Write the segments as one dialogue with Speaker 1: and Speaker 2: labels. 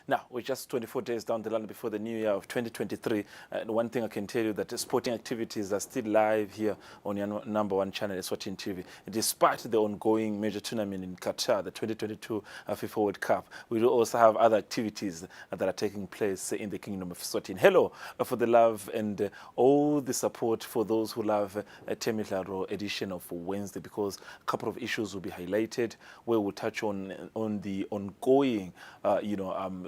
Speaker 1: Now, we're just 24 days down the line before the new year of 2023. And one thing I can tell you that the sporting activities are still live here on your number one channel, Eswatini TV. Despite the ongoing major tournament in Qatar, the 2022 FIFA World Cup, we will also have other activities that are taking place in the Kingdom of Eswatini. Hello for the love and all the support for those who love a Temidlalo edition of Wednesday, because a couple of issues will be highlighted where we'll touch on the ongoing,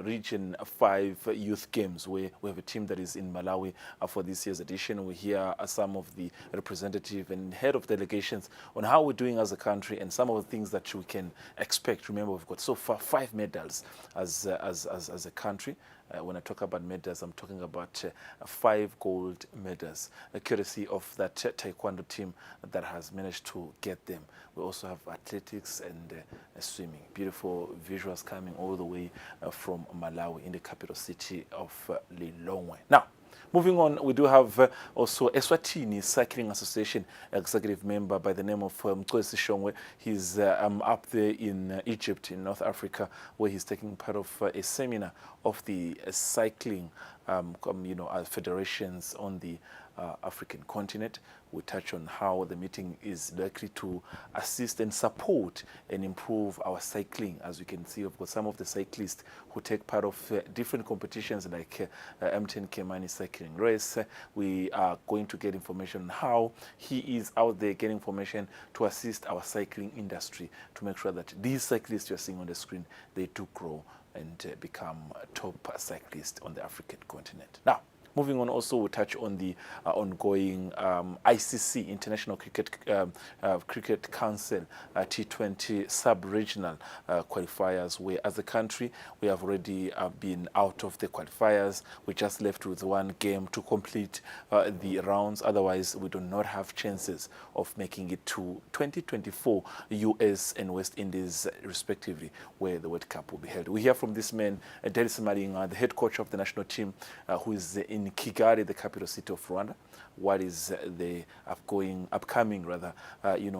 Speaker 1: Region 5 youth games, where we have a team that is in Malawi for this year's edition. We hear some of the representative and head of delegations on how we're doing as a country and some of the things that we can expect. Remember, we've got so far 5 medals as a country. When I talk about medals, I'm talking about 5 gold medals, courtesy of that taekwondo team that has managed to get them. We also have athletics and swimming. Beautiful visuals coming all the way from Malawi in the capital city of Lilongwe. Now, moving on, we do have also Eswatini Cycling Association executive member by the name of Eswatini. He's up there in Egypt, in North Africa, where he's taking part of a seminar of the cycling federations on the African continent. We touch on how the meeting is likely to assist and support and improve our cycling. As you can see, of course, some of the cyclists who take part of different competitions like M10 Kemani cycling race. We are going to get information on how he is out there getting information to assist our cycling industry to make sure that these cyclists you're seeing on the screen, they do grow and become top cyclists on the African continent. Now, moving on, also we'll touch on the ongoing ICC, International Cricket Council T20 sub-regional qualifiers, where as a country we have already been out of the qualifiers. We're just left with 1 game to complete the rounds. Otherwise, we do not have chances of making it to 2024 US and West Indies, respectively, where the World Cup will be held. We hear from this man, Dennis Malinga, the head coach of the national team, who is in Kigali, the capital city of Rwanda. What is the upcoming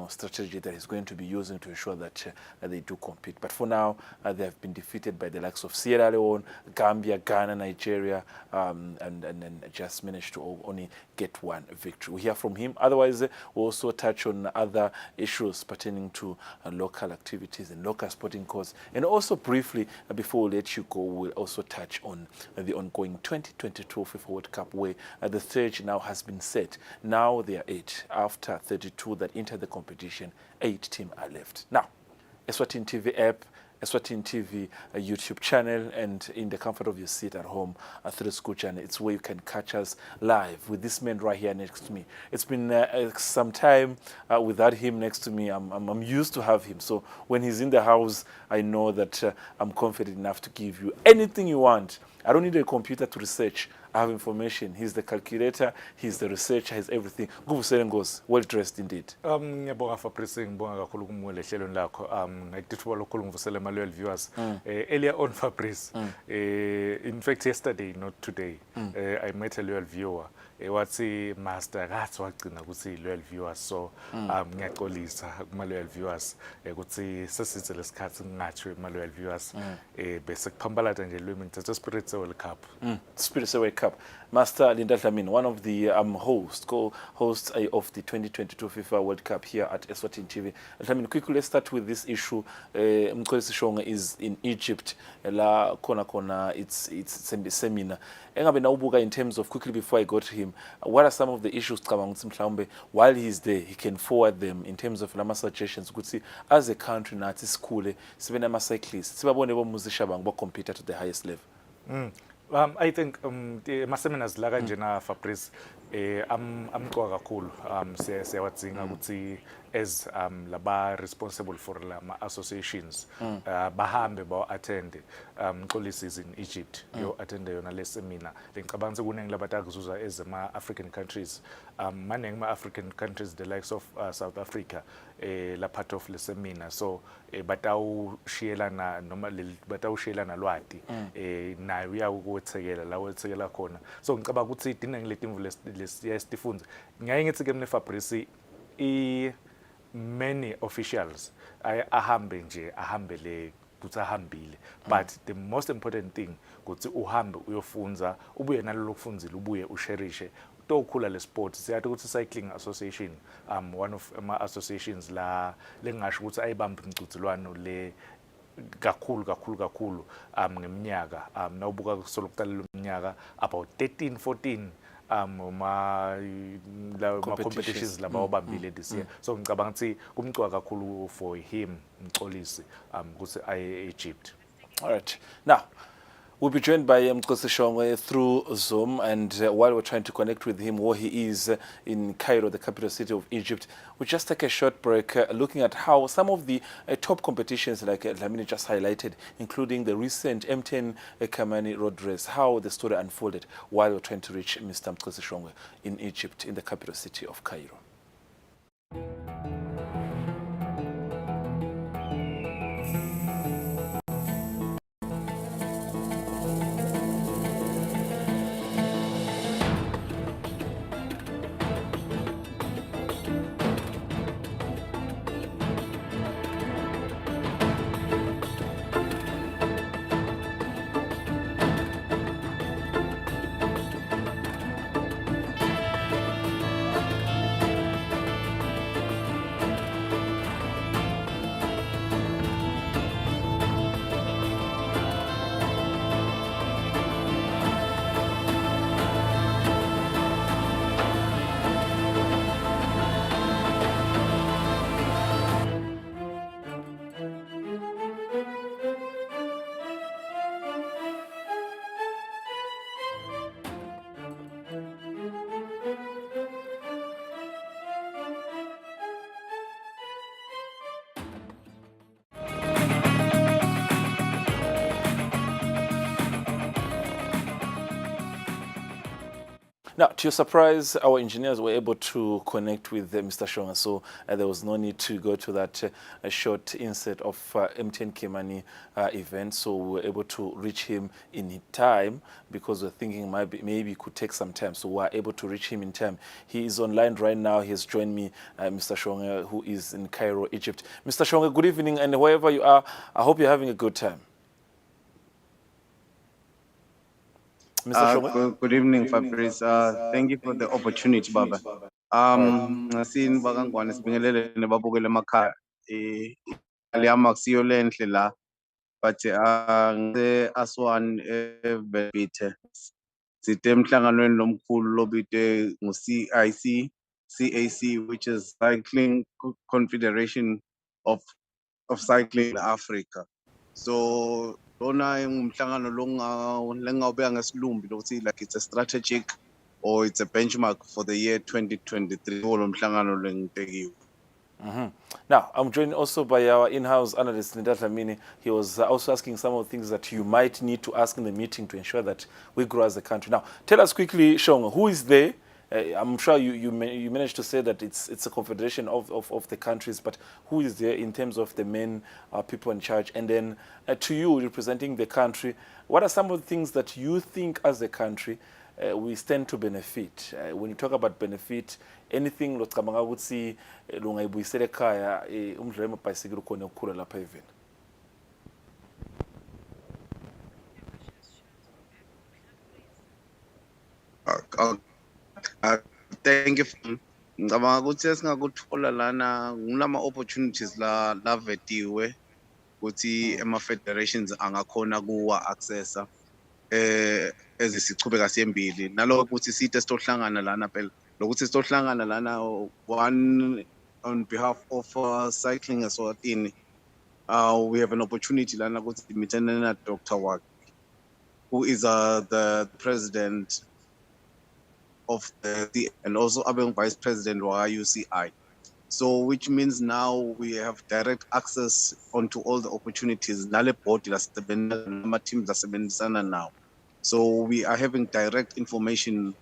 Speaker 1: strategy that he's going to be using to ensure that they do compete? But for now, they have been defeated by the likes of Sierra Leone, Gambia, Ghana, Nigeria, and just managed to only get 1 victory. We hear from him. Otherwise, we'll also touch on other issues pertaining to local activities and local sporting cause. And also briefly, before we let you go, we'll also touch on the ongoing 2022 FIFA World Cup, where the stage now has been set. Now there are 8. After 32 that enter the competition, 8 teams are left. Now, Eswatini TV app, Eswatini TV YouTube channel, and in the comfort of your seat at home through the school channel. It's where you can catch us live with this man right here next to me. It's been some time without him next to me. I'm used to have him. So when he's in the house, I know that I'm confident enough to give you anything you want. I don't need a computer to research. I have information. He's the calculator, he's the researcher, he's everything. Ngubusele, well dressed indeed.
Speaker 2: Ngiyabonga Fabrice, ngibonga kakhulu kumule hlelweni lakho. Ngikuthuba lokukhulu ngivusela ama loyal viewers. Earlier on, Fabrice, in fact yesterday, not today, I met a loyal viewer. Wathi master ngathi wagcina ukuthi loyal viewers, so ngiyaxolisa kuma loyal viewers ukuthi sesithe lesikhathi ngingathi kuma loyal viewers bese kuphambalata nje lwimi ngithatha Spirit World Cup.
Speaker 1: Spirit World Cup. Master Linda Dlamini, one of the co-hosts of the 2022 FIFA World Cup here at Eswatini TV. Dlamini, quickly let's start with this issue. Mkhwelisi is in Egypt. La kona it's a seminar. Engabe nawubuka in terms of, quickly before I go to him, what are some of the issues while he's there he can forward them in terms of lama suggestions? Could see as a country nathi school sibe nama cyclists sibabone bomuzisha bang compete to the highest level.
Speaker 2: I think the seminars la kanjena Fabrice amqoka kakhulu siyawadzinga ukuthi as laba responsible for lama associations bahambe ba attend Mxolisi in Egypt yo attend yona le seminar. Ngicabanga kuningi labatakazuza as ama African countries, maningi ma African countries the likes of South Africa la part of le seminar, so batawushiyelana noma batawushiyelana lwati nayo uyawukuthekela la wethekela khona. So ngicabanga ukuthi idiningi letimvu lesiyasifunza. Ngiyaye ngithi ke mne Fabrice many officials ahambe le ukuthi ahambile. But the most important thing ukuthi uhambe uyofunza, ubuye nalelo kufunzile ubuye usherishe tokhula le sport. Siyathi ukuthi cycling association one of ama associations la lengasho ukuthi ayibamba imicuthelwano le kakhulu ngeminyaka nawubuka kusolo kuqala lomnyaka about 13 14 ma competitions laba obambile this year. So ngicabanga ukuthi kumcwa kakhulu for him Mxolisi ukuthi aye Egypt.
Speaker 1: All right. Now, we'll be joined by Mxolisi Shongwe through Zoom, and while we're trying to connect with him where he is in Cairo, the capital city of Egypt, we'll just take a short break looking at how some of the top competitions, like Lamini just highlighted, including the recent M10 Kamani road race, how the story unfolded while we're trying to reach Mr. Mxolisi Shongwe in Egypt, in the capital city of Cairo. Now, to your surprise, our engineers were able to connect with Mr. Shongwe, so there was no need to go to that short insert of M10 Kimani event. So we were able to reach him in time because we're thinking maybe it could take some time. So we were able to reach him in time. He is online right now. He has joined me, Mr. Shongwe, who is in Cairo, Egypt. Mr. Shongwe, good evening, and wherever you are, I hope you're having a good time.
Speaker 3: Good evening, Fabrice. Thank you for the opportunity, Baba. Sin bakangwane sibingelele nebabukele emakhaya. Liyama kusiyo lenhle la. But ngise Aswan eBethe. Sithe emhlanganweni lomkhulu lobite ngu-CIC, CAC, which is Cycling Confederation of Cycling in Africa. So lona ngumhlangano lengawubeka ngesilumbi lokuthi like it's a strategic or it's a benchmark for the year 2023 lo mhlangano lengitekiwe.
Speaker 1: Now, I'm joined also by our in-house analyst, Nida Dlamini. He was also asking some of the things that you might need to ask in the meeting to ensure that we grow as a country. Now, tell us quickly, Shong, who is there? I'm sure you managed to say that it's a confederation of the countries, but who is there in terms of the main people in charge? And then to you, representing the country, what are some of the things that you think as a country we stand to benefit? When you talk about benefit, anything lo cabanga ukuthi lungayibuyisela ekhaya umdlalo wamabhayisikili ukhona ukukhula lapha even.
Speaker 3: Thank you. Ngicabanga ukuthi esingakuthola lana ngulama opportunities la vetiwe ukuthi ema federations angakhona kuwa accessa ezisichubeka siyembili naloko ukuthi sithe sitohlangana lana phela lokuthi sitohlangana lana one on behalf of Cycling Eswatini. We have an opportunity lana ukuthi meetene na Dr. Wak, who is the president of the and also abeng vice president of UCI. So which means now we have direct access onto all the opportunities. Nale board la teams asebenzisana now. So we are having direct information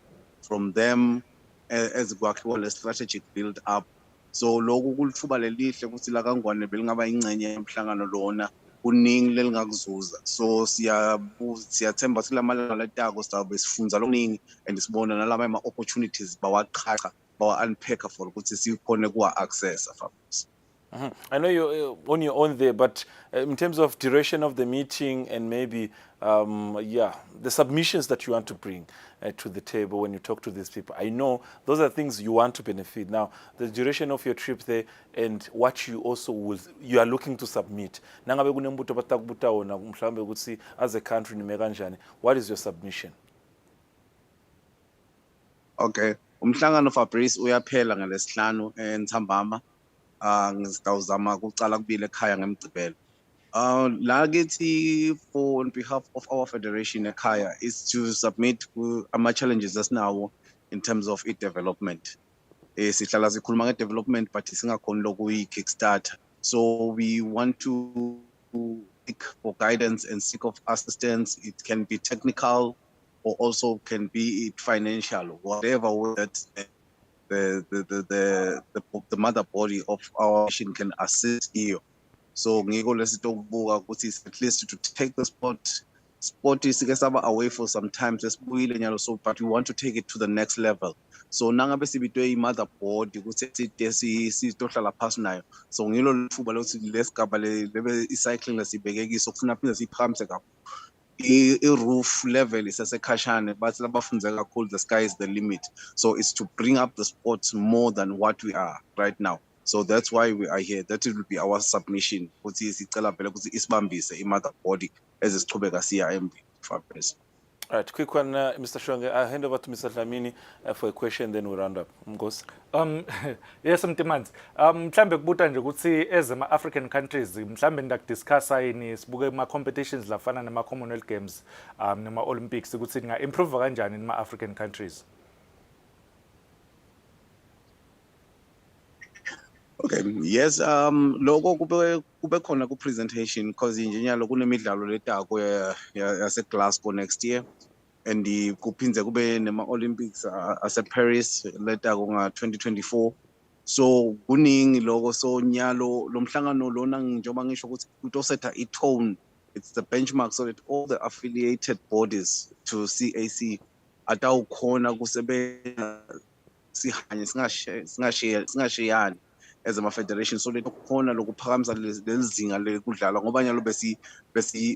Speaker 3: from them as kwakhiwa le strategic build up. So lokhu kulithuba lelihle ukuthi la kangwane belingaba ingcenye yomhlangano lona kuningi lelingakuzuza. So siyathemba ukuthi lamalanga letako sizabe sifunza lokuningi and sibona nalama ama opportunities bawaqhaqa bawa unpack for ukuthi sikhone kuwa access afabs.
Speaker 1: I know you're on your own there, but in terms of duration of the meeting and maybe, the submissions that you want to bring to the table when you talk to these people, I know those are things you want to benefit. Now, the duration of your trip there and what you are looking to submit. Nangabe kunembuto batakubuta wona mhlambe ukuthi as a country nime kanjani, what is your submission?
Speaker 3: Okay. Umhlangano Fabrice uyaphela ngalesihlanu eNthambama. Ngizawuzama ukucala kubile ekhaya ngeMgcibelo. La kithi on behalf of our federation ekhaya is to submit ama-challenges esinawo in terms of development. Sihlala sikhuluma nge-development but singakhoni lokuyi-kickstarter. So we want to seek for guidance and seek of assistance. It can be technical or also can be financial, whatever that the mother body of our nation can assist you. So ngiko lesitokubuka ukuthi at least to take the sport is away for some time sesibuyile nyalo, so but we want to take it to the next level. So nangabe sibitwe i-mother board ukuthi sitohlala phasi nayo, so ngilo lithuba lokuthi lesigaba lebe i-cycling lesibheke kiso kufuna phinde siphakamise kakhulu. I-roof level isesekhashane bathi labafunze kakhulu, the sky is the limit. So it's to bring up the sports more than what we are right now. So that's why we are here. That will be our submission. Ukuthi sicela vele ukuthi isibambise i-mother body ezisichubeka siya Fabrice.
Speaker 1: All right, quick one, Mr. Shonge. I'll hand over to Mr. Dlamini for a question, then we'll round up. Mgosi.
Speaker 2: Yes, Mtimanzi. Mhlambe kubuta nje ukuthi as ama-African countries, mhlambe ndakudiscussa yini sibuke ama-competitions lafana nama-Commonwealth Games, nama-Olympics, ukuthi ninga-improve kanjani ma-African countries?
Speaker 3: Okay, yes, loko kube khona ku-presentation because injenyalo kunemidlalo letako yase Glasgow next year, and kuphindze kube nema-Olympics ase-Paris letako nga-2024. So kuningi loko, so nyalo lo mhlangano lona njengoba ngisho ukuthi utosetha i-tone, it's the benchmark so that all the affiliated bodies to CAC atawukhona kusebenza sihanye singashiyani as ama-federation, so lekukhona lokuphakamisa lelizinga lekudlala ngoba nyalo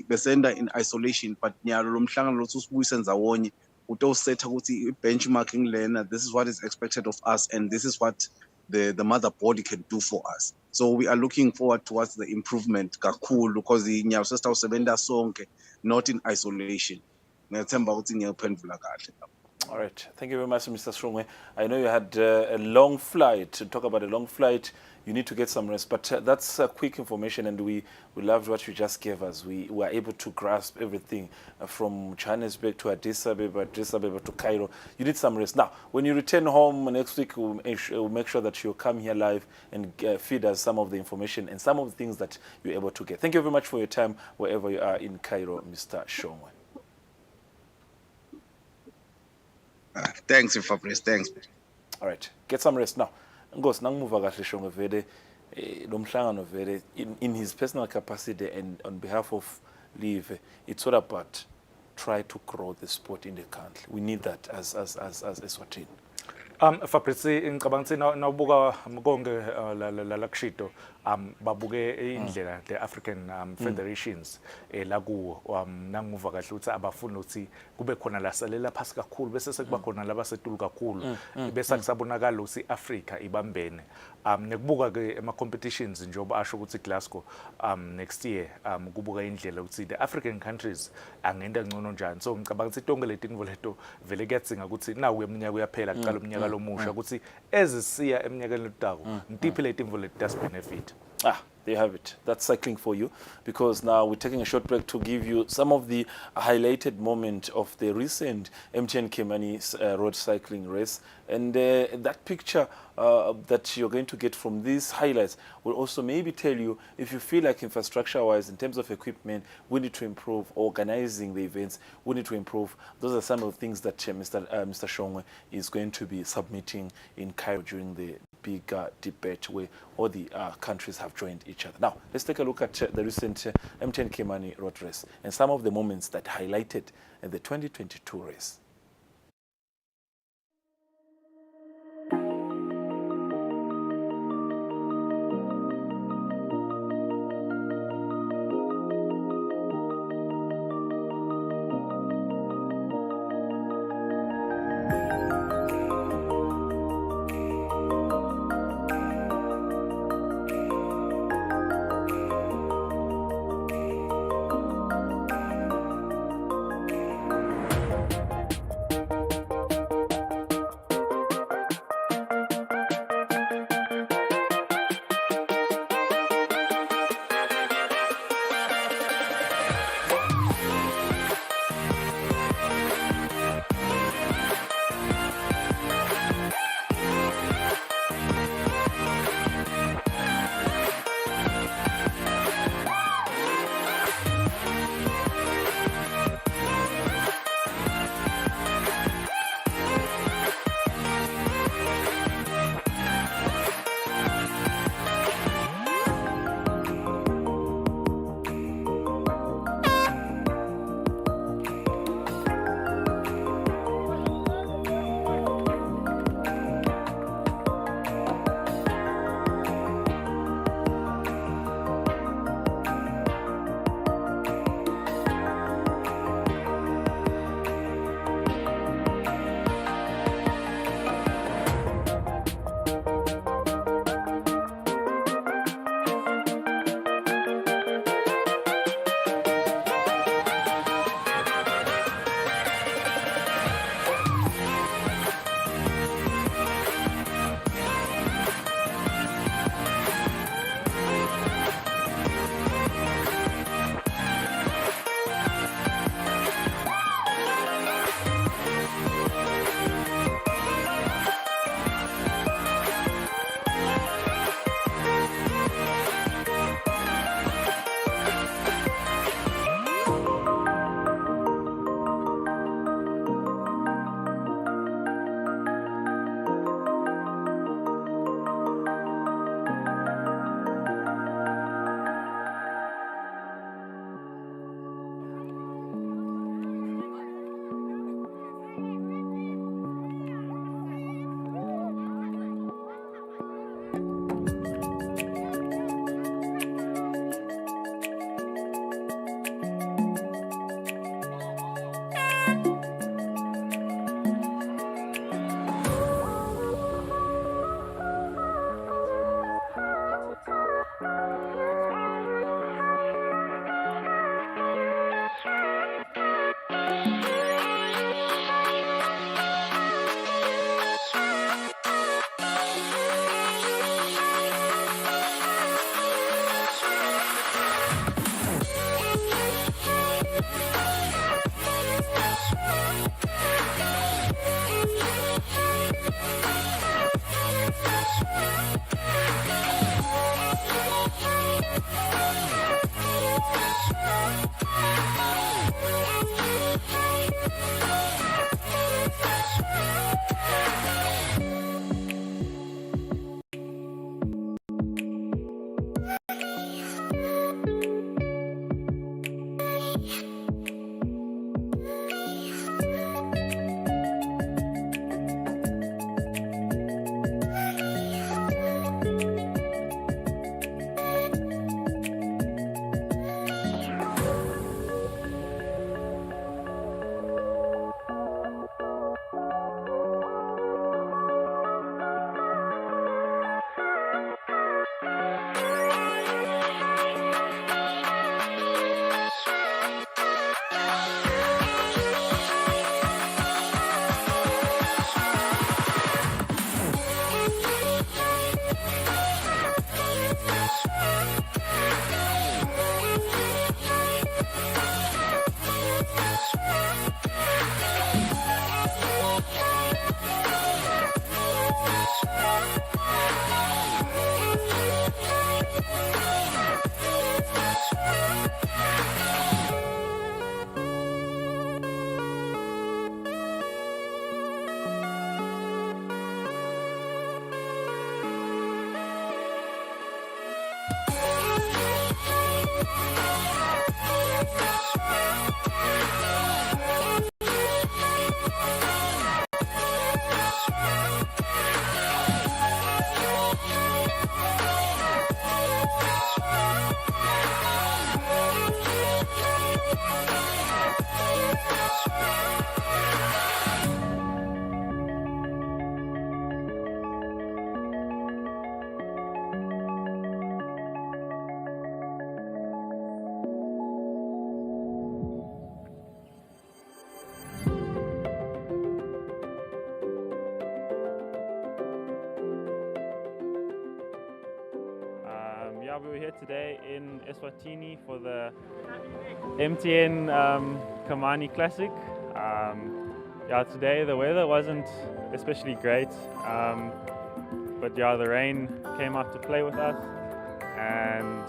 Speaker 3: besenda in isolation, but nyalo lo mhlangano lothi usibuyise ndzawonye utosetha ukuthi i-benchmarking lena, this is what is expected of us and this is what the mother body can do for us. So we are looking forward towards the improvement kakhulu because nyalo sesitawusebenta sonke, not in isolation. Ngiyathemba ukuthi ngiyaphendula kahle.
Speaker 1: All right. Thank you very much, Mr. Strongwe. I know you had a long flight. To talk about a long flight, you need to get some rest. But that's quick information, and we loved what you just gave us. We were able to grasp everything from Johannesburg to Addis Ababa to Cairo. You need some rest. Now, when you return home next week, we'll make sure that you come here live and feed us some of the information and some of the things that you're able to get. Thank you very much for your time, wherever you are in Cairo, Mr. Strongwe.
Speaker 3: Thanks, Fabrice. Thanks.
Speaker 1: All right, get some rest now. Ngosi nangimuva kahle Shongo vele lo mhlangano vele in his personal capacity and on behalf of Live, it's all about try to grow the sport in the country. We need that as Eswatini.
Speaker 2: Fabrice, ngicabanga ukuthi nawubuka konke la kushito babuke indlela the African federations la kuwo nangimuva kahle ukuthi abafuna ukuthi kube khona la salela phasi kakhulu bese sekuba khona labasetulu kakhulu bese kusabonakala ukuthi iAfrica ibambene nekubuka ke ema competitions njengoba asho ukuthi Glasgow next year kubuka indlela ukuthi the African countries angenda ngcono njani. So ngicabanga ukuthi tonke letinvo leto vele kuyadzinga ukuthi nawo eminyaka uyaphela kuqala umnyaka lomusha ukuthi ezisiya eminyakeni letako ntiphi letinvo leti benefit.
Speaker 1: There you have it. That's cycling for you, because now we're taking a short break to give you some of the highlighted moment of the recent MTN Kimani road cycling race. And that picture that you're going to get from these highlights will also maybe tell you if you feel like infrastructure-wise, in terms of equipment, we need to improve. Organizing the events, we need to improve. Those are some of the things that Mr. Shongwe is going to be submitting in Cairo during the big debate where all the countries have joined each other. Now, let's take a look at the recent MTN Kimani road race and some of the moments that highlighted the 2022 race.
Speaker 4: today in Eswatini for the MTN Kamani Classic. Yeah, today the weather wasn't especially great, but yeah, the rain came out to play with us, and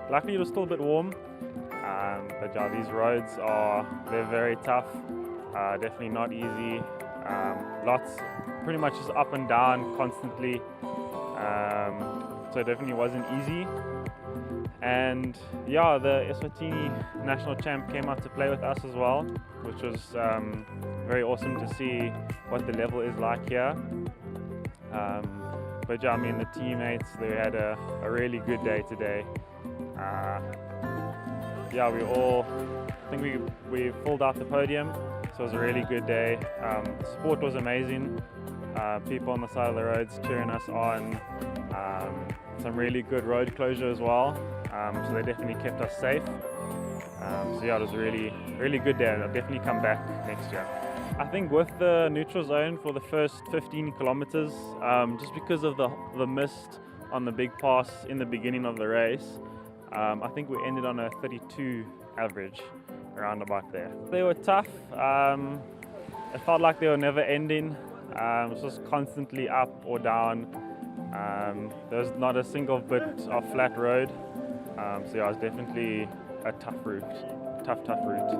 Speaker 4: luckily it was still a bit warm. But yeah, these roads they're very tough, definitely not easy. Pretty much just up and down constantly. So it definitely wasn't easy. And yeah, the Eswatini national champ came out to play with us as well, which was very awesome to see what the level is like here. But yeah, I mean, the teammates, they had a really good day today. Yeah, I think we filled out the podium, so it was a really good day. Sport was amazing. People on the side of the roads cheering us on. Some really good road closure as well, so they definitely kept us safe. So yeah, it was a really good day. I'll definitely come back next year. I think with the neutral zone for the first 15 kilometers, just because of the mist on the big pass in the beginning of the race, I think we ended on a 32 average, around about there. They were tough. It felt like they were never ending. It was just constantly up or down. There was not a single bit of flat road. So yeah, it was definitely a tough route, tough route.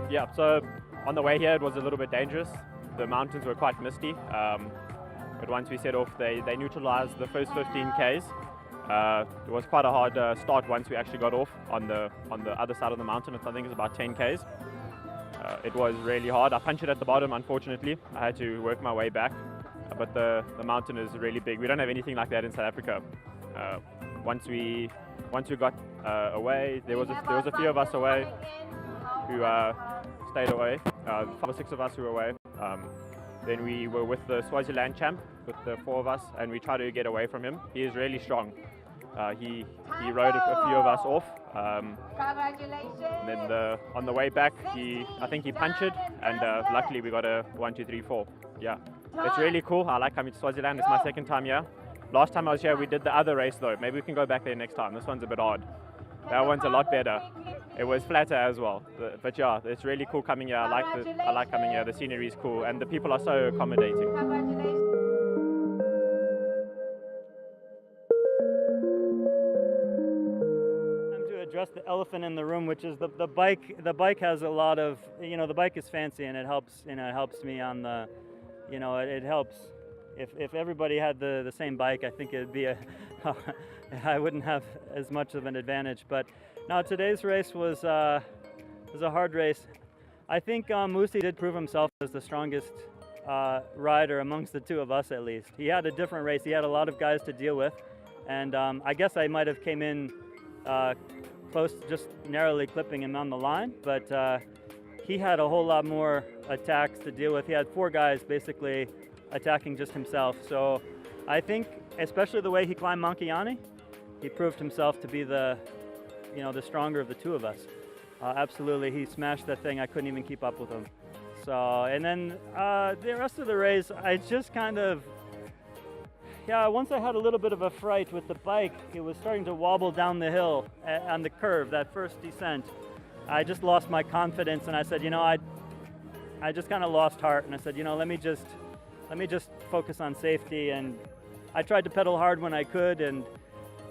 Speaker 5: Yeah, so on the way here it was a little bit dangerous. The mountains were quite misty, but once we set off they neutralized the first 15 Ks. It was quite a hard start once we actually got off on the other side of the mountain. I think it's about 10 Ks. It was really hard. I punched it at the bottom, unfortunately. I had to work my way back, but the mountain is really big. We don't have anything like that in South Africa. Once we got away, there was a few of us away who stayed away, 5 or 6 of us who were away. Then we were with the Swaziland champ, with the 4 of us, and we tried to get away from him. He is really strong. He rode a few of us off. Then on the way back, I think he punched, and luckily we got a 1, 2, 3, 4. Yeah, it's really cool. I like coming to Swaziland. It's my second time here. Last time I was here, we did the other race though. Maybe we can go back there next time. This one's a bit odd. That one's a lot better. It was flatter as well, but yeah, it's really cool coming here. I like coming here. The scenery is cool, and the people are so accommodating.
Speaker 6: To address the elephant in the room, which is the bike. The bike has a lot of, the bike is fancy, and it helps. It helps me on the, it helps. If everybody had the same bike, I think it'd be I wouldn't have as much of an advantage. But now today's race was a hard race. I think Musi did prove himself as the strongest rider amongst the 2 of us, at least. He had a different race. He had a lot of guys to deal with, and I guess I might have came in close, just narrowly clipping him on the line. But he had a whole lot more attacks to deal with. He had 4 guys basically attacking just himself. So I think, especially the way he climbed Mankiani, he proved himself to be the stronger of the 2 of us. Absolutely, he smashed that thing. I couldn't even keep up with him. So, and then the rest of the race, I just kind of, once I had a little bit of a fright with the bike, it was starting to wobble down the hill on the curve, that first descent. I just lost my confidence, and I said, I just kind of lost heart, and I said, let me just focus on safety. And I tried to pedal hard when I could, and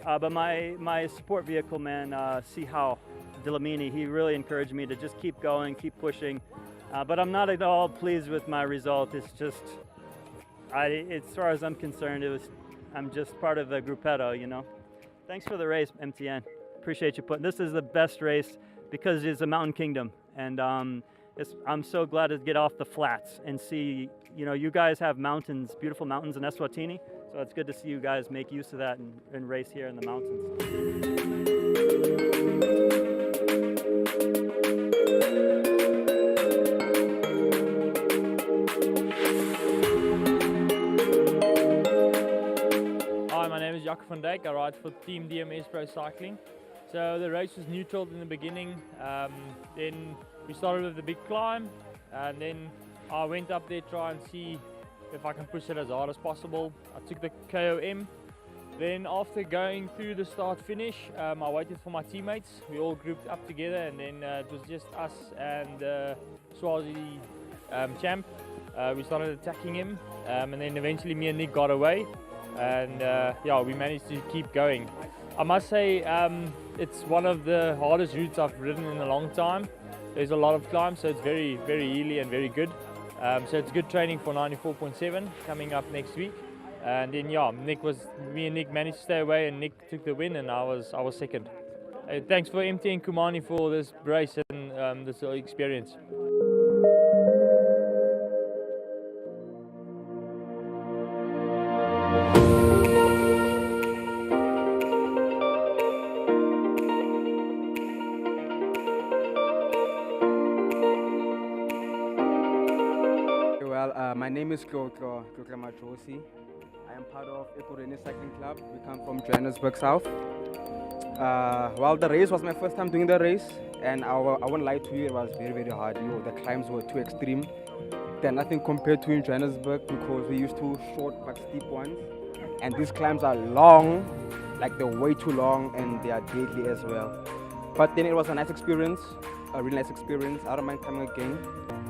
Speaker 6: but my support vehicle man, Sihao Dilamini, he really encouraged me to just keep going, keep pushing. But I'm not at all pleased with my result. It's just, as far as I'm concerned, I'm just part of the gruppetto, Thanks for the race, MTN. Appreciate you putting. This is the best race because it's a mountain kingdom, and I'm so glad to get off the flats and see, you guys have mountains, beautiful mountains in Eswatini. So it's good to see you guys make use of that and race here in the mountains.
Speaker 7: Hi, my name is Jaco van Dijk. I ride for Team DMS Pro Cycling. So the race was neutral in the beginning. Then we started with the big climb, and then I went up there to try and see if I can push it as hard as possible. I took the KOM. Then after going through the start finish, I waited for my teammates. We all grouped up together, and then it was just us and Swazi champ. We started attacking him, and then eventually me and Nick got away, and yeah, we managed to keep going. I must say it's one of the hardest routes I've ridden in a long time. There's a lot of climbs, so it's very, very hilly and very good. So it's good training for 94.7 coming up next week. And then yeah, me and Nick managed to stay away, and Nick took the win, and I was second. Thanks for MT and Kumani for this race and this experience.
Speaker 8: Well, my name is Klotlo Majosi. I am part of Ekurhweni Cycling Club. We come from Johannesburg South. Well, the race was my first time doing the race, and I won't lie to you, it was very, very hard. The climbs were too extreme. They're nothing compared to in Johannesburg, because we used to short but steep ones. And these climbs are long, like they're way too long, and they are deadly as well. But then it was a nice experience, a really nice experience. I don't mind coming again.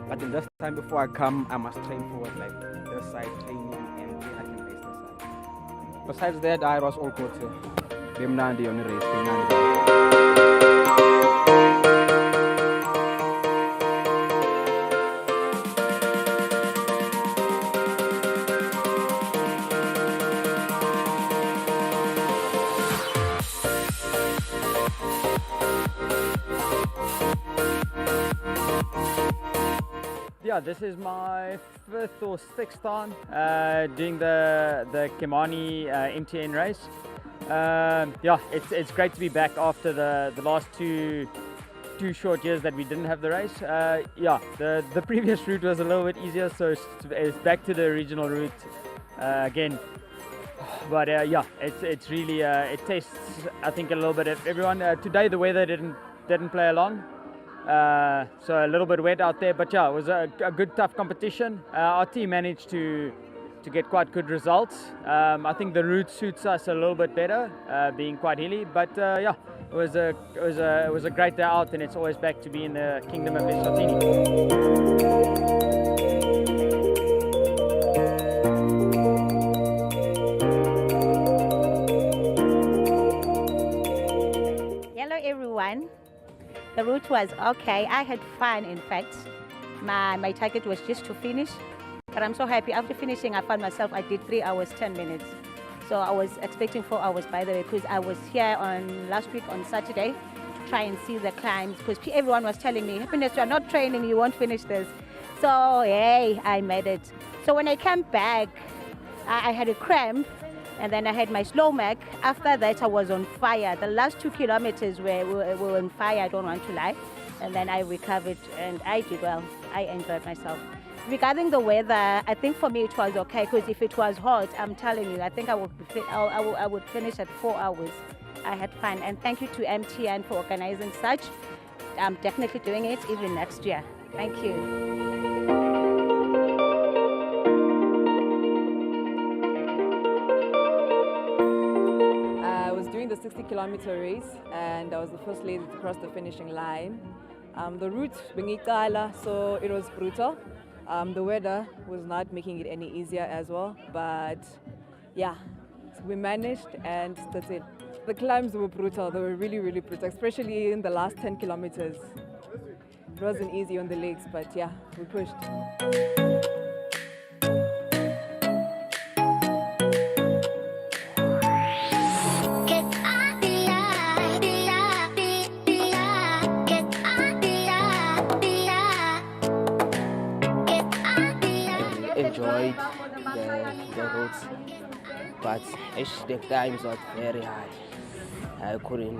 Speaker 8: But then this time before I come, I must train for like this side training, and then I can race this side. Besides that, I was all good. Bimnandi on the race.
Speaker 6: Yeah, this is my 5th or 6th time doing the Kimani MTN race. Yeah, it's great to be back after the last two short years that we didn't have the race. Yeah, the previous route was a little bit easier, so it's back to the original route again. But yeah, it's really it tastes, I think, a little bit of everyone. Today the weather didn't play along. So a little bit wet out there, but yeah, it was a good, tough competition. Our team managed to get quite good results. I think the route suits us a little bit better, being quite hilly. But yeah, it was a great day out, and it's always back to be in the kingdom of Eswatini.
Speaker 9: Hello everyone. The route was okay. I had fun, in fact. My target was just to finish. But I'm so happy. After finishing, I found myself, I did 3 hours, 10 minutes. So I was expecting 4 hours, by the way, because I was here last week on Saturday to try and see the climbs. Because everyone was telling me, Happiness, you are not training, you won't finish this. So, hey, I made it. So when I came back, I had a cramp. And then I had my slow mag. After that, I was on fire. The last 2 kilometers were on fire, I don't want to lie. And then I recovered, and I did well. I enjoyed myself. Regarding the weather, I think for me it was okay, because if it was hot, I'm telling you, I think I would finish at 4 hours. I had fun, and thank you to MTN for organizing such. I'm definitely doing it even next year. Thank you.
Speaker 10: The 60-kilometer race, and I was the first lady to cross the finishing line. The route bengicala, so it was brutal. The weather was not making it any easier as well, but yeah, we managed, and that's it. The climbs were brutal. They were really, really brutal, especially in the last 10 kilometers. It wasn't easy on the legs, but yeah, we pushed.
Speaker 11: Enjoyed the routes, but the times was very hard. I couldn't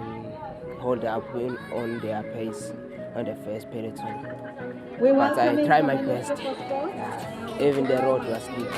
Speaker 11: hold up on their pace on the first peloton, but I tried my best. Even the road was steep.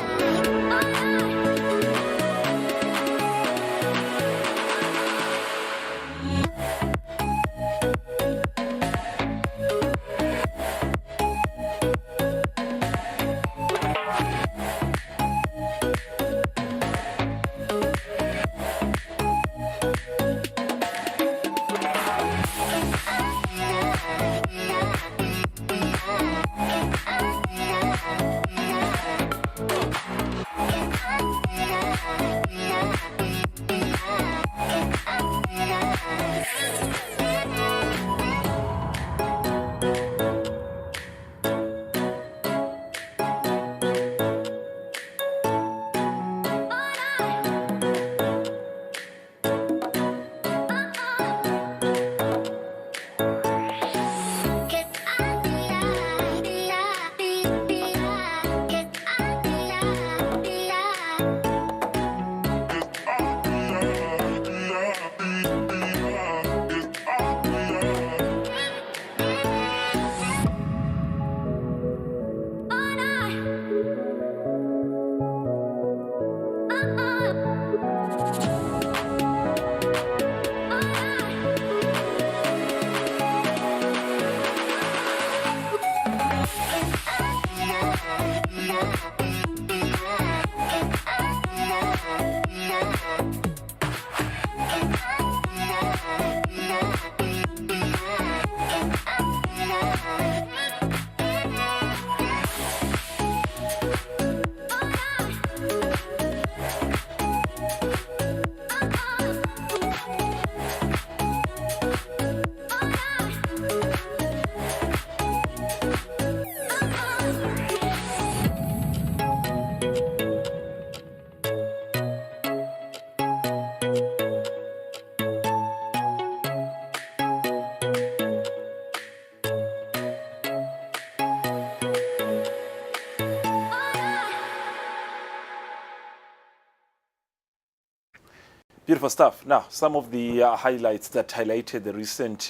Speaker 1: Beautiful stuff. Now, some of the highlights that highlighted the recent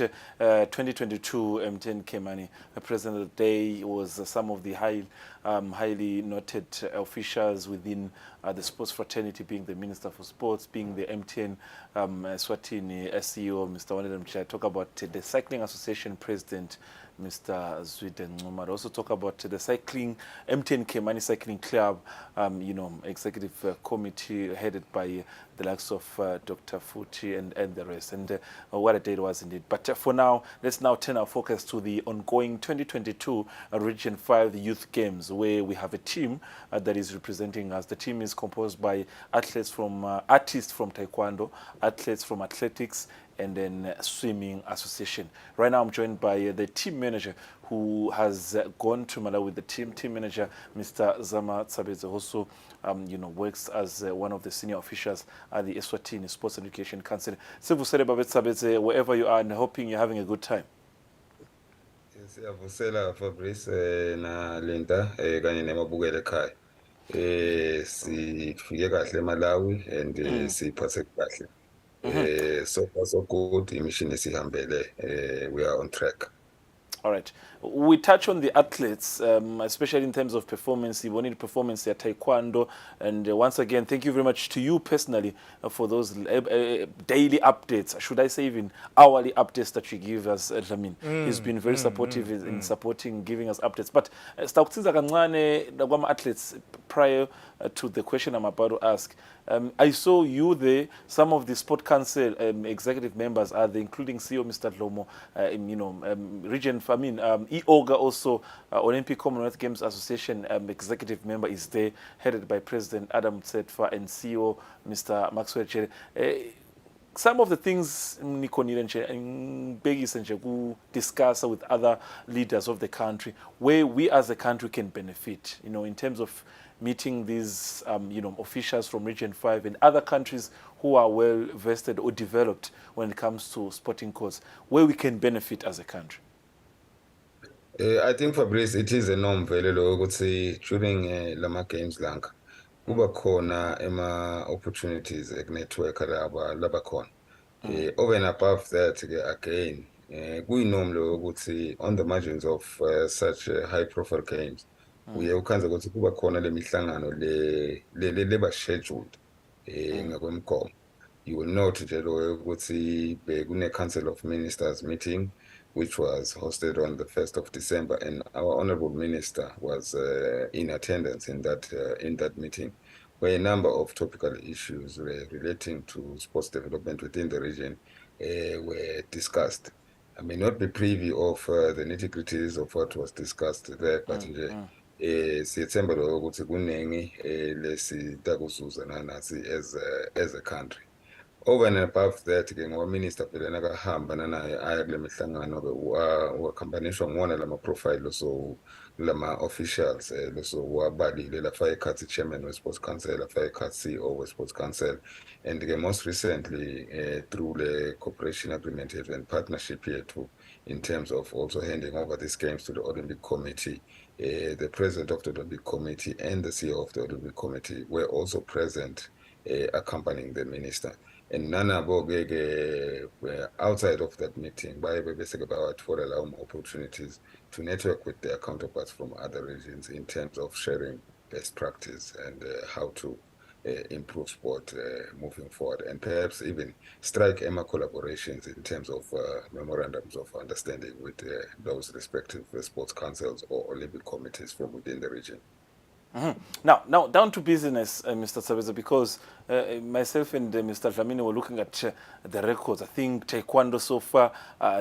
Speaker 1: 2022 MTN Kemani President of the Day was some of the highly noted officials within the sports fraternity, being the Minister for Sports, being the MTN Eswatini CEO, Mr. Wanedam. Talk about the Cycling Association President, Mr. Zwiden Ngumar. Also talk about the cycling, MTN Kemani Cycling Club, executive committee headed by the likes of Dr. Futi and the rest. And what a day it was indeed. But for now, let's now turn our focus to the ongoing 2022 Region 5 Youth Games, where we have a team that is representing us. The team is composed by artists from Taekwondo, athletes from athletics, and then swimming association. Right now I'm joined by the team manager who has gone to Malawi with the team manager, Mr. Zama Tsabeze, also works as one of the senior officials at the Eswatini Sports Education Council. Sivusele Babet Tsabeze, wherever you are, and hoping you're having a good time.
Speaker 12: Siyavusela Fabrice na Linda kanye nemabukela ekhaya. Sifike kahle eMalawi and siphathe kahle. So far so good, mission isihambele, we are on track.
Speaker 1: All right. We touch on the athletes, especially in terms of performance. You wanted performance at Taekwondo. And once again, thank you very much to you personally for those daily updates. Should I say even hourly updates that you give us, Lamin. He's been very supportive in supporting, giving us updates. But athletes, prior to the question I'm about to ask, I saw you there. Some of the Sport Council executive members are there, including CEO Mr. Lomo, Region EOGA also, Olympic Commonwealth Games Association executive member is there, headed by President Adam Tsetfa and CEO Mr. Maxwell Chere. Some of the things discuss with other leaders of the country, where we as a country can benefit, in terms of meeting these officials from Region 5 and other countries who are well vested or developed when it comes to sporting codes, where we can benefit as a country.
Speaker 12: I think Fabrice, it is a norm vele lo ukuthi during lama games lanka kuba khona opportunities network laba khona. Over and above that again, kuyinorm lo ukuthi on the margins of such high profile games uye ukhanza ukuthi kuba khona lemihlangano leba scheduled ngakwemgomo. You will note nje lo ukuthi kune Council of Ministers meeting which was hosted on the 1st of December, and our Honorable Minister was in attendance in that meeting, where a number of topical issues relating to sports development within the region were discussed. I may not be privy of the nitty-gritties of what was discussed there, but siyethemba lo ukuthi kuningi lesitakuzuza nathi as a country. Over and above that, our minister phela nakahamba nanaye aya kule mihlangano wakhambanishwa ngona lama profile so lama officials so wabalile lafaka ikhathi chairman we sports council, lafaka ikhathi CEO we sports council, and most recently through the cooperation agreement and partnership yethu in terms of also handing over these games to the Olympic Committee. The president of the Olympic Committee and the CEO of the Olympic Committee were also present accompanying the minister. And Nana Bogege were outside of that meeting by basically about for allowing opportunities to network with their counterparts from other regions in terms of sharing best practice and how to improve sport moving forward, and perhaps even strike EMA collaborations in terms of memorandums of understanding with those respective sports councils or Olympic committees from within the region.
Speaker 1: Now, down to business, Mr. Tsabeze, because myself and Mr. Dlamini were looking at the records. I think Taekwondo so far,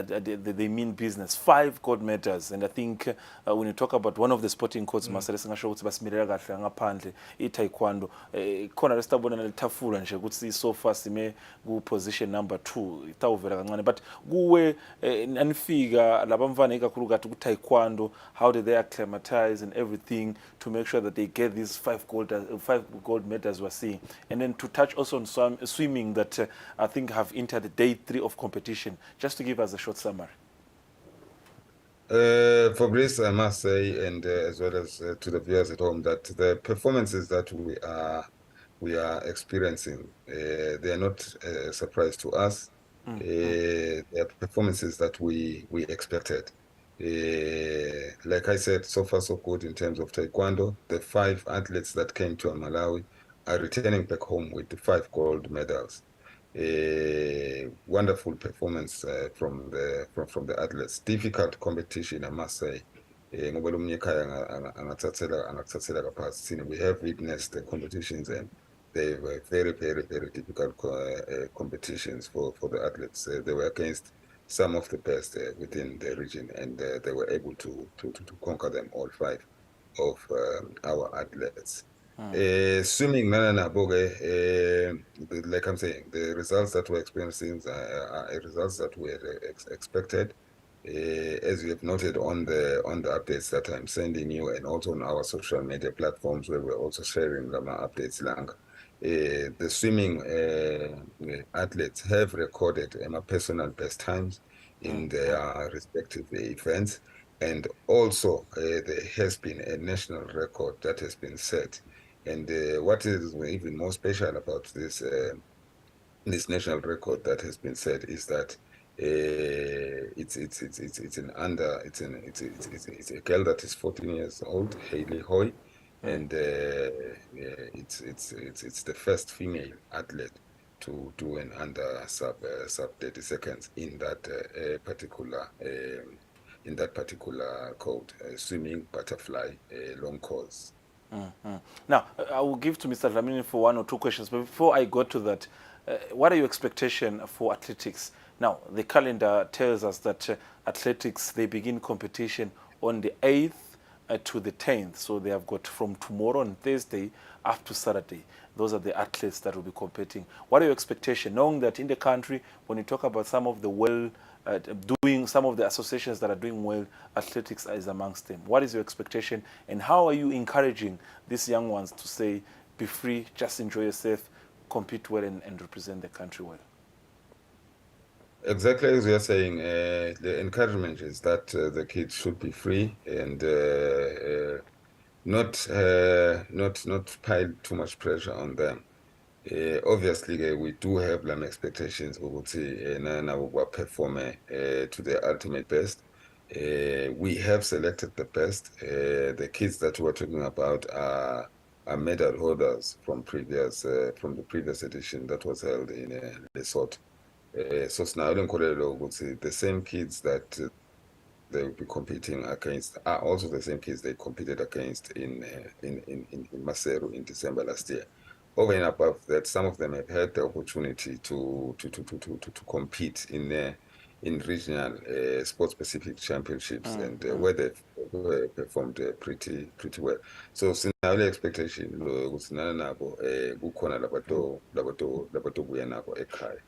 Speaker 1: they mean business. 5 gold medals. And I think when you talk about one of the sporting codes, Master Sengasho Basimira Gatlanga Pandle, Taekwondo, Kona Restabona and Tafura and Shagutsi so far, Sime, go position number 2, Tauverangane. But Gue and Figa, Labamvanega Kuruga to Taekwondo, how did they acclimatize and everything to make sure that they get these 5 gold medals we're seeing. And then to touch also on swimming that I think have entered day 3 of competition, just to give us a short summary.
Speaker 12: Fabrice, I must say, and as well as to the viewers at home, that the performances that we are experiencing, they are not a surprise to us. They are performances that we expected. Like I said, so far so good in terms of taekwondo. The 5 athletes that came to Malawi are returning back home with the 5 gold medals. A wonderful performance from the athletes. Difficult competition, I must say. Ngoba lo mnye ekhaya angathathela kaphansi. We have witnessed the competitions, and they were very, very, very difficult competitions for the athletes. They were against some of the best within the region, and they were able to conquer them, all 5 of our athletes. Swimming, like I'm saying, the results that we're experiencing are results that we had expected. As you have noted on the updates that I'm sending you, and also on our social media platforms where we're also sharing the updates. The swimming athletes have recorded personal best times in their respective events, and also there has been a national record that has been set. And what is even more special about this national record that has been set is that it's a girl that is 14 years old, Hailey Hoy, and it's the first female athlete to do an under sub 30 seconds in that particular code, swimming, butterfly, long course.
Speaker 1: Now, I will give to Mr. Dlamini for 1 or 2 questions, but before I go to that, what are your expectations for athletics? Now, the calendar tells us that athletics, they begin competition on the 8th to the 10th. So they have got from tomorrow on Thursday up to Saturday. Those are the athletes that will be competing. What are your expectations, knowing that in the country, when you talk about some of the some of the associations that are doing well, athletics is amongst them. What is your expectation, and how are you encouraging these young ones to say, be free, just enjoy yourself, compete well, and represent the country well?
Speaker 12: Exactly as you're saying, the encouragement is that the kids should be free and not pile too much pressure on them. Obviously, we do have some expectations ukuthi nabo perform to their ultimate best. We have selected the best. The kids that we're talking about are medal holders from the previous edition that was held in Lesotho. So the same kids that they will be competing against are also the same kids they competed against in Maseru in December last year. Over and above that, some of them have had the opportunity to compete in regional sport-specific championships, and where they've performed pretty well. So sinale expectation ukuthi nabo kukhona labato buya nabo ekhaya.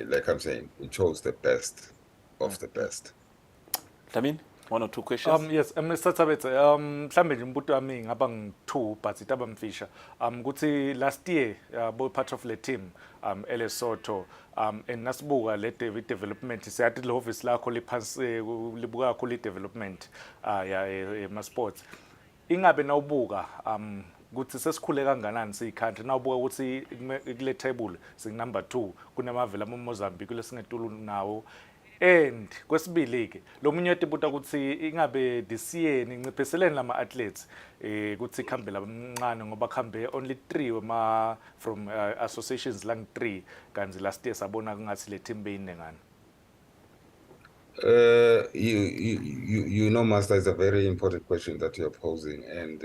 Speaker 12: Like I'm saying, we chose the best of the best.
Speaker 1: Dlamini, 1 or 2 questions?
Speaker 2: Yes, Mr. Tabete, mhlambe nje umbuto wami ngaba ngu-2 but itabamfisha. Ukuthi last year boy part of the team eLesotho and nasibuka le development siyathi le office lakho liphansi libuka kakhulu i-development ma sports. Ingabe nawubuka ukuthi sesikhule kanganani siyi-country, nawubuka ukuthi kule table singu-number 2 kunamavela amoMozambique lesingetulu nawo. And kwesibili-ke lo munye wetibuta ukuthi ingabe this year ninciphiseleni lama athletes ukuthi ikhambe labamncane ngoba khambe only 3 from associations lang 3 kanti last year sabona kungathi le team beyinengana.
Speaker 12: You know, Master, it's a very important question that you're posing, and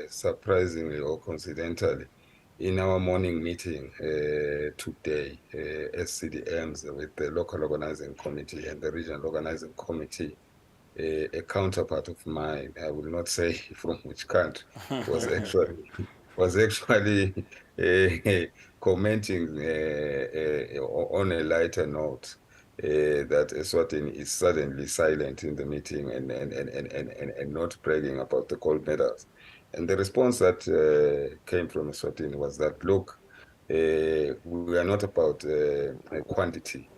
Speaker 12: surprisingly or coincidentally, in our morning meeting today, as CDMs with the local organizing committee and the regional organizing committee, a counterpart of mine, I will not say from which country, was actually commenting on a lighter note. That Eswatini is suddenly silent in the meeting and not bragging about the gold medals. And the response that came from Eswatini was that, look, we are not about quantity,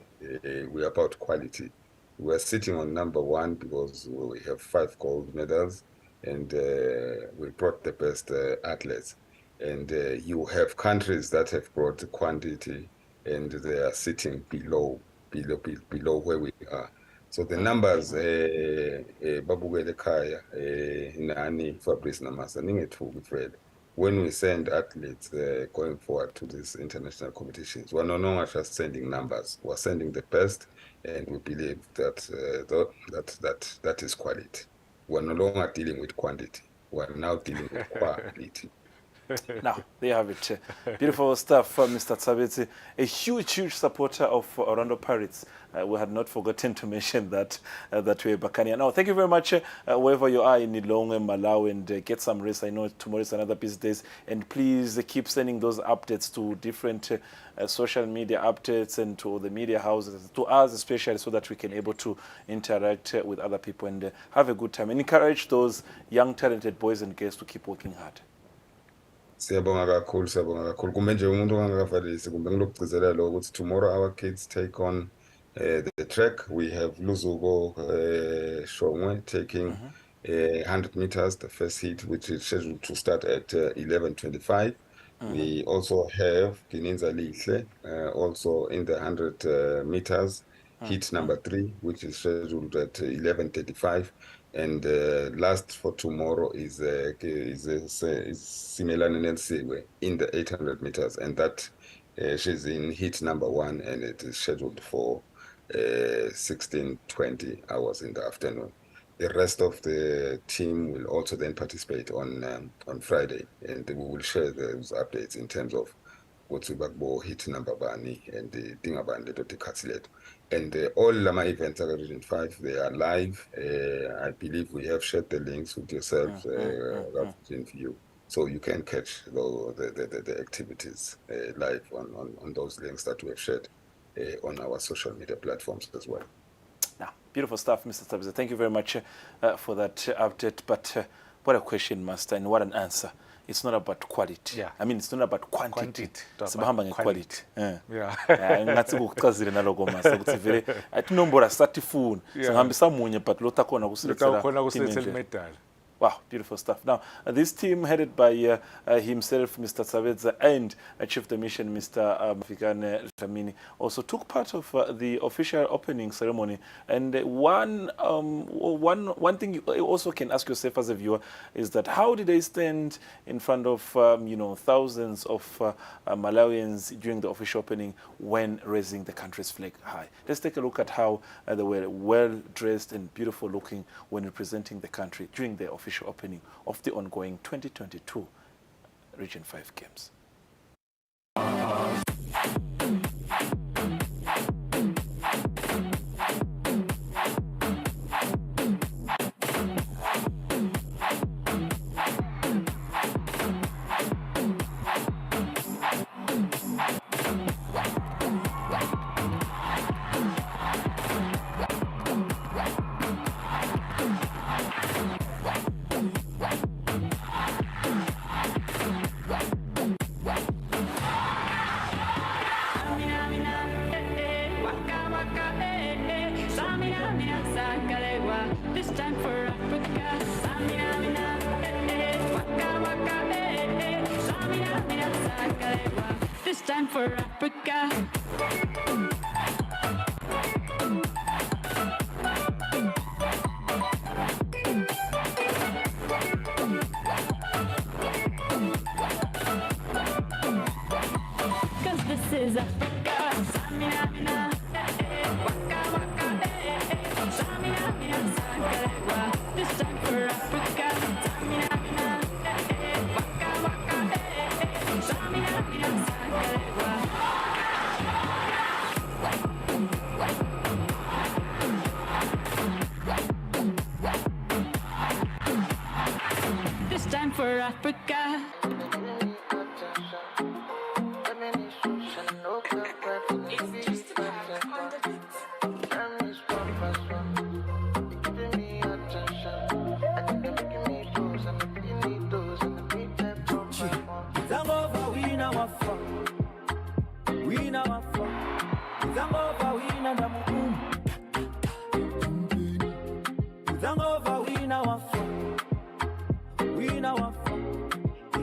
Speaker 12: we are about quality. We are sitting on number 1 because we have 5 gold medals, and we brought the best athletes. And you have countries that have brought the quantity and they are sitting below where we are. So the numbers, babukele ekhaya, nani Fabrice Namasa, ningethuki vele. When we send athletes going forward to these international competitions, we're no longer just sending numbers. We're sending the best, and we believe that that is quality. We're no longer dealing with quantity. We're now dealing with quality.
Speaker 1: Now, there you have it. Beautiful stuff from Mr. Tsabetsi, a huge supporter of Orlando Pirates. We had not forgotten to mention that way, Bakania. Now, thank you very much, wherever you are in Nilongwe, Malawi, and get some rest. I know tomorrow is another busy day. And please keep sending those updates to different social media updates and to the media houses, to us especially, so that we can able to interact with other people and have a good time. And encourage those young, talented boys and girls to keep working hard.
Speaker 12: Siyabonga kakhulu kumbe nje umuntu ongakavalisi kumbe ngilokugcizelela ukuthi tomorrow our kids take on the track. We have Luzuko Shongwe taking 100 meters, the first heat, which is scheduled to start at 11:25. We also have Kininza Lihle also in the 100 meters, heat number 3, which is scheduled at 11:35. And last for tomorrow is Simelane Nensiwe in the 800 meters, and that she's in heat number 1, and it is scheduled for 16:20 hours in the afternoon. The rest of the team will also then participate on Friday, and we will share those updates in terms of what's about hit number bani and the thing about the Katsilet. And all Lama events are Region 5, they are live. I believe we have shared the links with yourself, Region View, so you can catch the activities live on those links that we have shared on our social media platforms as well.
Speaker 1: Now, beautiful stuff, Mr. Tabza. Thank you very much for that update. But what a question, Master, and what an answer. It's not about quality.
Speaker 2: Yeah.
Speaker 1: I mean, it's not about quantity.
Speaker 2: It's
Speaker 1: about quality.
Speaker 2: Yeah.
Speaker 1: Ngathi kuchazile naloko Master ukuthi vele atinombora start phone. Singahambisa munye but lota khona kusilethela
Speaker 2: medal.
Speaker 1: Wow, beautiful stuff. Now, this team headed by himself, Mr. Tsabetsa, and Chief the Mission, Mr. Fikane Dlamini, also took part of the official opening ceremony. And one thing you also can ask yourself as a viewer is that how did they stand in front of thousands of Malawians during the official opening when raising the country's flag high? Let's take a look at how they were well dressed and beautiful looking when representing the country during the official opening of the ongoing 2022 Region 5 Games.
Speaker 13: This time for Africa. This time for Africa. Cause this is Africa. This time for Africa. This time for Africa.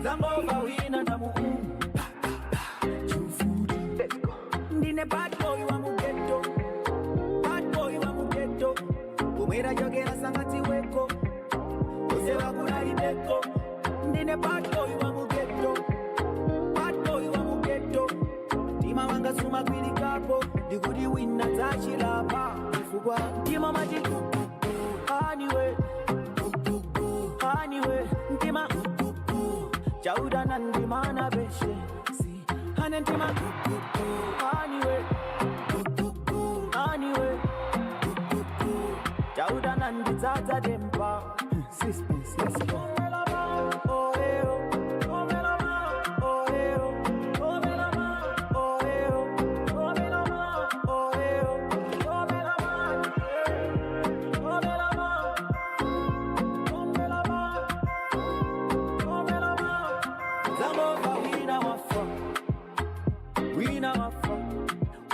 Speaker 14: Zango ghetto. Ndine bad boy wangu ghetto. Bad boy wangu ghetto. Tima wanga suma kwili kapo. Digudi wina tachi lapa. Ifugwa tima maji. Anyway. Anyway. Tima. Chauda nandi mana beshe. Si. Hanen tima. Anyway. Anyway. Chauda nandi zaza dempa. Suspense, let's go. Oh, eh, oh. Oh, melama. Oh, eh, oh. Oh, melama. Oh, eh, oh. Oh, melama. Oh, eh, oh. Oh, melama. Oh, melama. Oh, melama. Oh, melama. Zangova wina wafa. Wina wafa.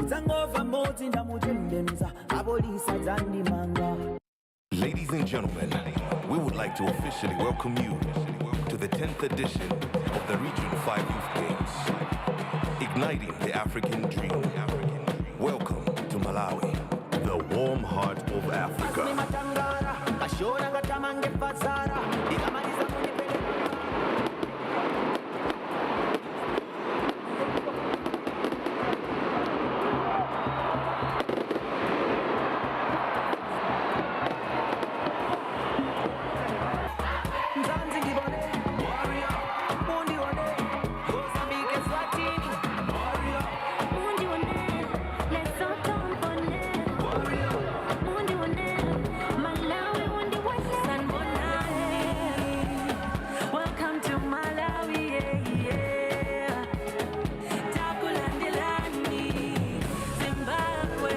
Speaker 14: Zangova moti ndamujendemza. Abolisa zandi manga.
Speaker 15: Ladies and gentlemen, we would like to officially welcome you to the 10th edition of the Region 5 Youth Games, igniting the African dream. Welcome to Malawi, the warm heart of Africa.
Speaker 13: Welcome to Malawi, yeah. Takulandelani, Zimbabwe,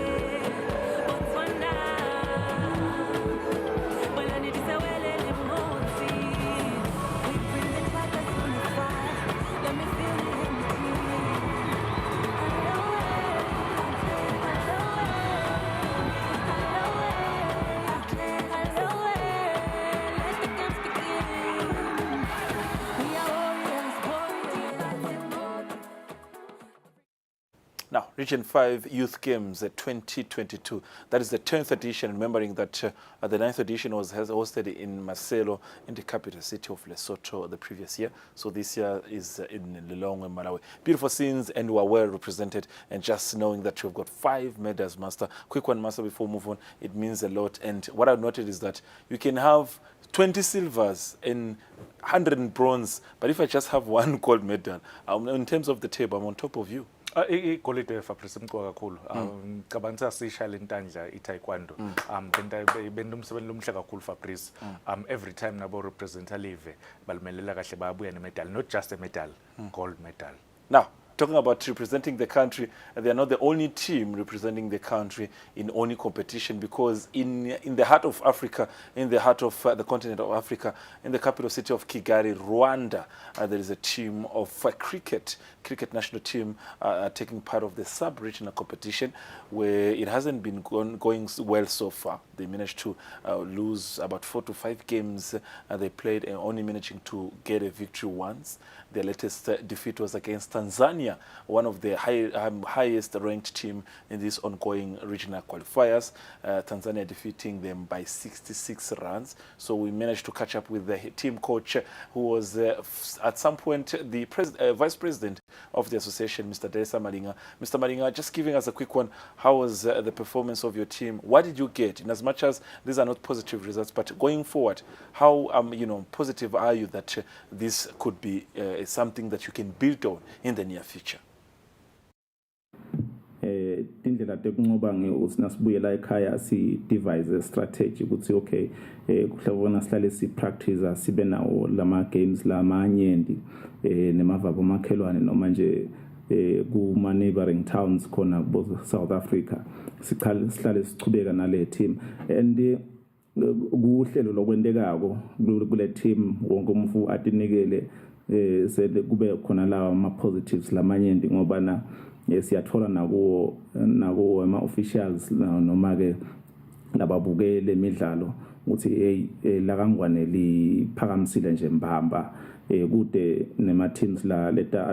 Speaker 13: Botswana. Balani tisawelele motsi. We bring the tigers on the fire. Let me feel the energy. Let the games begin. We are warriors.
Speaker 1: Now, Region 5 Youth Games 2022. That is the 10th edition, remembering that the 9th edition was hosted in Marcelo, in the capital city of Lesotho the previous year. So this year is in Lilongwe, Malawi. Beautiful scenes, and we are well represented. And just knowing that you've got 5 medals, Master. Quick one, Master, before we move on. It means a lot. And what I've noted is that you can have 20 silvers and 100 in bronze. But if I just have 1 gold medal, in terms of the table, I'm on top of you.
Speaker 2: Igolide Fabrice mqoka kakhulu. Ngicabanga sisha lentandla iTaekwondo. Benda umsebenzi omhle kakhulu Fabrice. Every time nabo representa live balimelela kahle bayabuya nemedal, not just a medal, gold medal.
Speaker 1: Now, talking about representing the country, they are not the only team representing the country in only competition, because in the heart of Africa, in the heart of the continent of Africa, in the capital city of Kigali, Rwanda, there is a team of cricket national team taking part of the sub-regional competition, where it hasn't been going well so far. They managed to lose about 4 to 5 games they played, and only managing to get a victory once. Their latest defeat was against Tanzania, one of the highest ranked team in these ongoing regional qualifiers. Tanzania defeating them by 66 runs. So we managed to catch up with the team coach, who was at some point the vice president of the association, Mr. Desa Malinga. Mr. Malinga, just giving us a quick one, how was the performance of your team? What did you get? In as much as these are not positive results, but going forward, how positive are you that this could be something that you can build on in the near future?
Speaker 16: Tindlela tekunqoba ngesinasibuyela ekhaya si devise strategy ukuthi okay kuhlabona sihlale si practice sibe nawo lama games lamanyendi nemavabo makhelwane noma nje kuma neighboring towns khona bo South Africa sihlale sichubeka nale team, and kuhlelo lokwendekako kule team wonke umfu atinikele sele kube khona lawa ama positives lamanyendi ngoba na siyathola nakuwo ama officials noma ke lababukele imidlalo ukuthi hey la kangwane liphakamisile nje mbamba kude nema teams la leta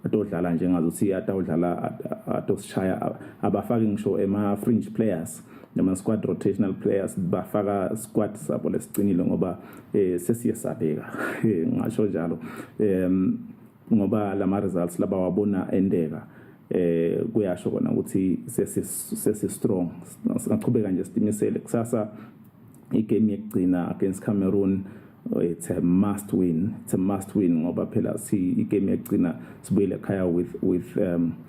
Speaker 16: atodlala njengazo si atodlala atosishaya abafaki ngisho ema fringe players nama squad rotational players bafaka squad sabo lesicinile ngoba sesiyesabeka ngisho njalo ngoba lama results laba wabona endeka kuyasho kona ukuthi sesi strong singaqhubeka nje sidimisele kusasa igame yekugcina against Cameroon. It's a must win ngoba phela igame yekugcina sibuyele ekhaya with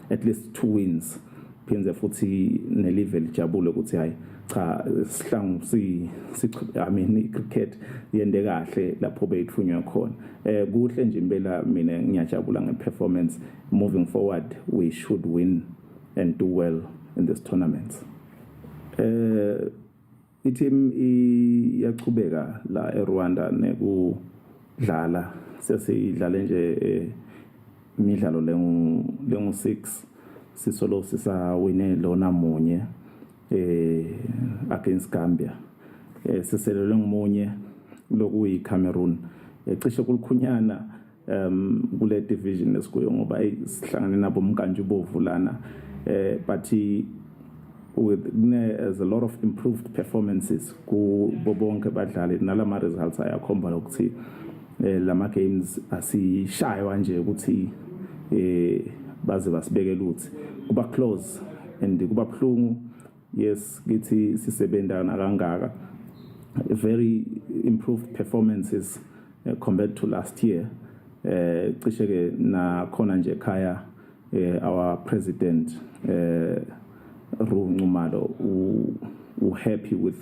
Speaker 16: at least 2 wins phinze futhi nelevel jabule ukuthi hayi cha sihlangu cricket yende kahle lapho beyithunywa khona kuhle nje impela mina ngiyajabula ngeperformance. Moving forward we should win and do well in this tournament. Iteam iyaqhubeka la eRwanda nekudlala sesidlale nje imidlalo lengu-6 sisolo sisawine lona munye against Gambia siselelwe ngomunye lokuyi Cameroon cishe kulukhunyana kule division lesikuyo ngoba sihlangane nabo umkantsho bovulana but there's a lot of improved performances kubo bonke badlali nalama results ayakhomba ukuthi lama games asishaywa nje ukuthi baze basibekela uthi kuba close and kuba buhlungu. Yes, kithi sisebenzana kangaka very improved performances compared to last year. Cishe ke na khona nje ekhaya our president Rumalo who happy with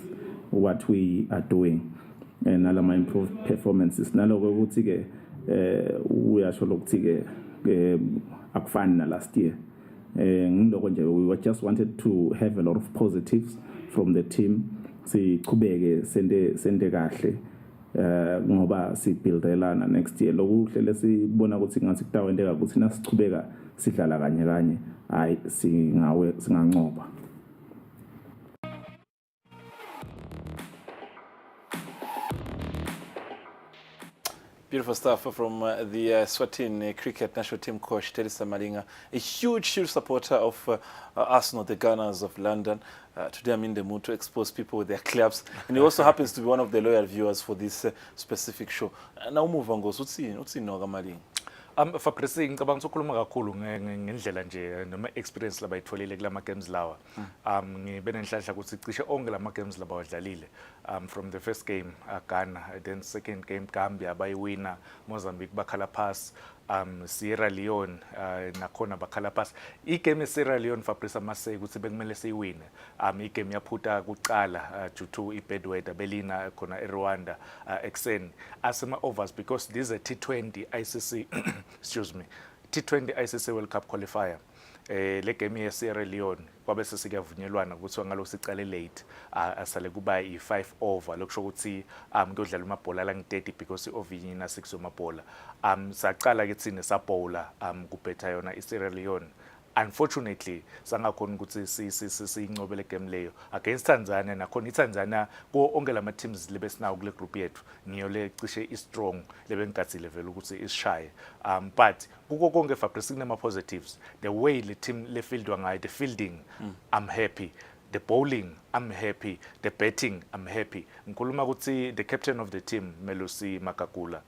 Speaker 16: what we are doing and alama improved performances naloko ukuthi ke uyasho lokuthi ke akufani na last year. Ngiloko nje we just wanted to have a lot of positives from the team siqhubeke sende kahle ngoba sibuildelana next year lokuhle lesibona ukuthi ngathi kutawendeka ukuthi nasichubeka sidlala kanye hayi singanqoba.
Speaker 1: Beautiful stuff from the Eswatini cricket national team coach Teresa Malinga, a huge supporter of Arsenal, the Gunners of London. Today I'm in the mood to expose people with their clubs, and he also happens to be one of the loyal viewers for this specific show. Now move on, goes. What's Noga Malinga?
Speaker 2: Fabrice ngicabanga ukukhuluma kakhulu ngendlela nje noma experience labayitholile kulama games lawa. Ngibe nenhlanhla ukuthi cishe onke lama games laba wadlalile. From the first game Ghana, then second game Gambia bayiwina, Mozambique bakhala pass, Sierra Leone nakhona bakhala pass. Igame Sierra Leone Fabrice amase ukuthi bekumele siyiwine. Igame yaphuta kuqala due to bad weather belina khona eRwanda exen asema overs because this is a T20 ICC excuse me, T20 ICC World Cup qualifier. Le game ye Sierra Leone kwabe sesikuyavunyelwana ukuthi ngalo sicale late asale kuba i5 over lokusho ukuthi kuyodlala amabhola la ngi30 because ovinyina 6 amabhola saqala ke thina sabhola kubhetha yona iSierra Leone. Unfortunately sangakhona ukuthi siyincobele game leyo against Tanzania nakhona iTanzania ko onke lama teams lebe sinawo kule group yethu ngiyo le cishe istrong lebe ngigatsile vele ukuthi isishaye but kuko konke Fabrice kunema positives. The way the team le fieldwa ngayo, the fielding I'm happy, the bowling I'm happy, the batting I'm happy. Ngikhuluma ukuthi the captain of the team Melusi Makakula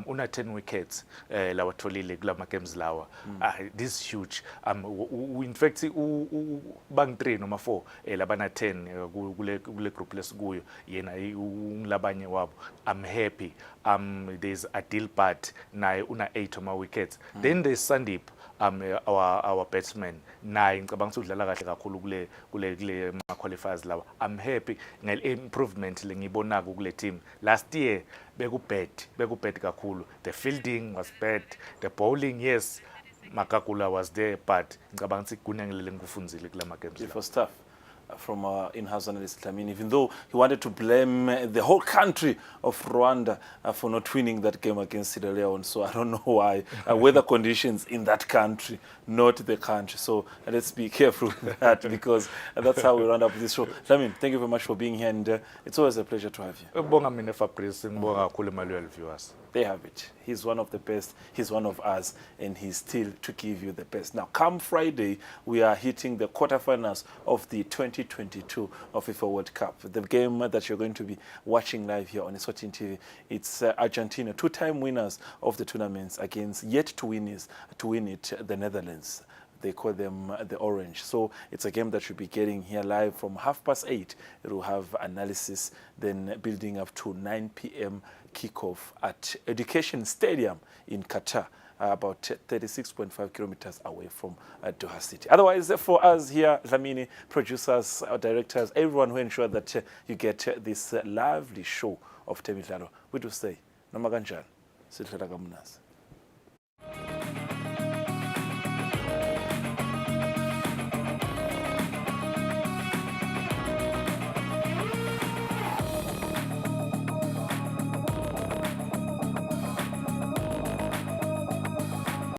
Speaker 2: una 10 wickets lawa tholile kulama games lawa. This is huge. In fact bang 3 noma 4 labana 10 kule group lesikuyo yena ngilabanye wabo. I'm happy. There's Adil Bat naye una 8 oma wickets. Then there's Sandeep our batsman naye ngicabanga ukuthi udlala kahle kakhulu kule ma qualifiers lawa. I'm happy ngel improvement lengibona kule team. Last year beku bad kakhulu. The fielding was bad, the bowling yes Makakula was there but ngicabanga ukuthi kunengilele ngikufunzile kulama games.
Speaker 1: It was tough. From our in-house analyst, I mean, even though he wanted to blame the whole country of Rwanda for not winning that game against Sierra Leone. So I don't know why. Weather conditions in that country, not the country. So let's be careful with that because that's how we round up this show. Lamin, thank you very much for being here, and it's always a pleasure to have you. They have it. He's one of the best, he's one of us, and he's still to give you the best. Now, come Friday, we are hitting the quarterfinals of the 20 2022 of FIFA World Cup. The game that you're going to be watching live here on Eswatini TV, it's Argentina, two-time winners of the tournaments against yet to win it, the Netherlands. They call them the Orange. So it's a game that you'll be getting here live from 8:30. It will have analysis, then building up to 9 p.m. kickoff at Education Stadium in Qatar, about 36.5 kilometers away from Doha City. Otherwise, for us here, Dlamini, producers, our directors, everyone who ensure that you get this lovely show of Temidlalo, we do say, Noma kanjani, sidlala kamnandi.